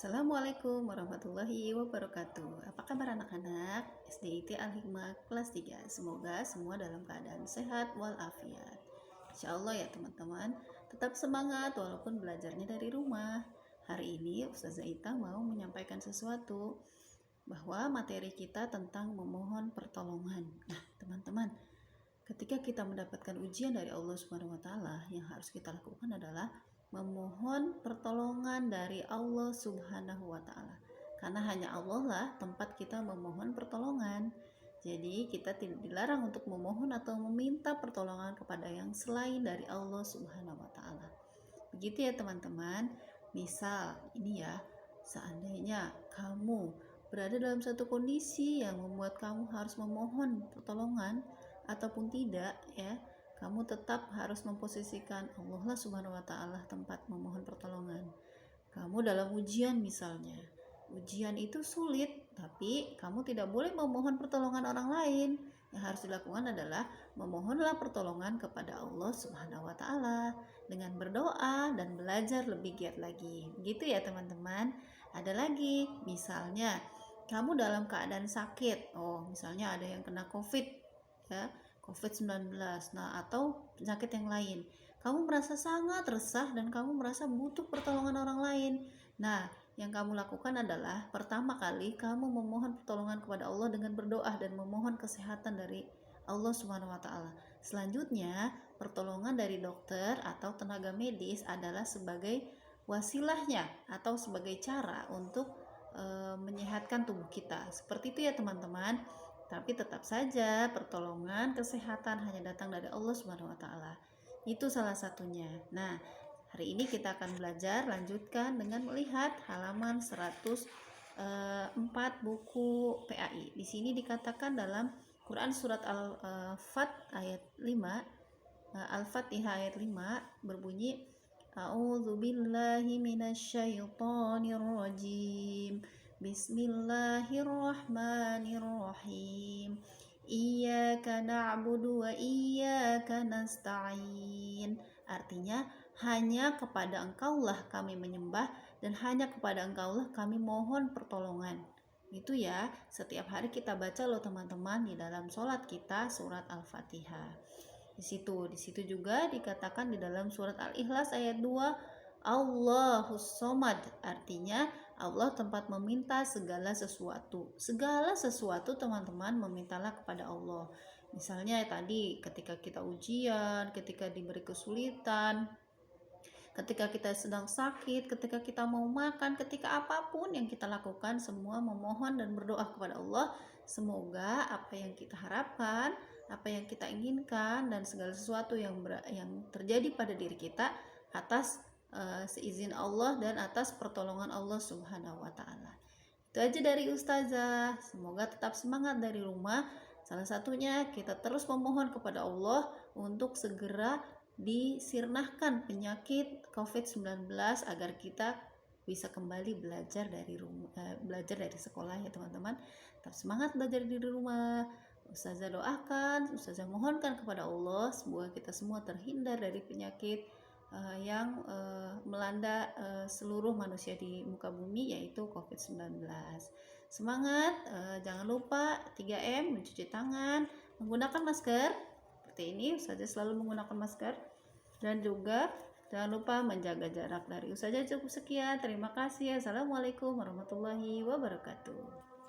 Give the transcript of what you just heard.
Assalamualaikum warahmatullahi wabarakatuh. Apa kabar anak-anak? SDIT Al-Hikmah kelas 3. Semoga semua dalam keadaan sehat walafiat. Insya Allah ya teman-teman. Tetap semangat walaupun belajarnya dari rumah. Hari ini Ustazah Ita mau menyampaikan sesuatu bahwa materi kita tentang memohon pertolongan. Nah teman-teman, ketika kita mendapatkan ujian dari Allah Subhanahu wa Ta'ala, yang harus kita lakukan adalah memohon pertolongan dari Allah Subhanahu wa Ta'ala, karena hanya Allah lah tempat kita memohon pertolongan. Jadi kita tidak dilarang untuk memohon atau meminta pertolongan kepada yang selain dari Allah Subhanahu wa Ta'ala. Begitu ya teman-teman. Misal ini ya, seandainya kamu berada dalam satu kondisi yang membuat kamu harus memohon pertolongan ataupun tidak ya, kamu tetap harus memposisikan Allah lah Subhanahu wa Ta'ala tempat memohon pertolongan. Kamu dalam ujian misalnya, ujian itu sulit, tapi kamu tidak boleh memohon pertolongan orang lain. Yang harus dilakukan adalah memohonlah pertolongan kepada Allah Subhanahu wa Ta'ala dengan berdoa dan belajar lebih giat lagi. Gitu ya teman-teman. Ada lagi, misalnya kamu dalam keadaan sakit. Misalnya ada yang kena COVID ya, COVID-19, nah atau penyakit yang lain. Kamu merasa sangat resah dan kamu merasa butuh pertolongan orang lain. Nah, yang kamu lakukan adalah pertama kali kamu memohon pertolongan kepada Allah dengan berdoa dan memohon kesehatan dari Allah Subhanahu wa Ta'ala. Selanjutnya, pertolongan dari dokter atau tenaga medis adalah sebagai wasilahnya atau sebagai cara untuk menyehatkan tubuh kita. Seperti itu ya teman-teman. Tapi tetap saja pertolongan kesehatan hanya datang dari Allah Subhanahu wa Ta'ala. Itu salah satunya. Nah, hari ini kita akan belajar lanjutkan dengan melihat halaman 104 buku PAI. Di sini dikatakan dalam Quran surat Al-Fat ayat 5, Al-Fatihah ayat 5 berbunyi A'udzubillahi minasyaitonirrajim. Bismillahirrahmanirrahim. Iyyaka na'budu wa iyyaka nasta'in. Artinya, hanya kepada Engkaulah kami menyembah dan hanya kepada Engkaulah kami mohon pertolongan. Itu ya, setiap hari kita baca loh teman-teman di dalam sholat kita surat Al-Fatihah. Di situ juga dikatakan di dalam surat Al-Ikhlas ayat 2, Allahus Somad, artinya Allah tempat meminta segala sesuatu. Segala sesuatu teman-teman memintalah kepada Allah. Misalnya tadi ketika kita ujian, ketika diberi kesulitan, ketika kita sedang sakit, ketika kita mau makan, ketika apapun yang kita lakukan, semua memohon dan berdoa kepada Allah. Semoga apa yang kita harapkan, apa yang kita inginkan, dan segala sesuatu yang terjadi pada diri kita atas seizin Allah dan atas pertolongan Allah Subhanahu wa Ta'ala. Itu aja dari Ustazah. Semoga tetap semangat dari rumah. Salah satunya kita terus memohon kepada Allah untuk segera disirnahkan penyakit COVID-19 agar kita bisa kembali belajar dari rumah, belajar dari sekolah ya teman-teman. Tetap semangat belajar di rumah. Ustazah doakan, Ustazah mohonkan kepada Allah semoga kita semua terhindar dari penyakit yang melanda seluruh manusia di muka bumi, yaitu COVID-19. Semangat, jangan lupa 3M, mencuci tangan, menggunakan masker. Seperti ini, Ustazah selalu menggunakan masker. Dan juga jangan lupa menjaga jarak. Dari Ustazah cukup sekian. Terima kasih. Assalamualaikum warahmatullahi wabarakatuh.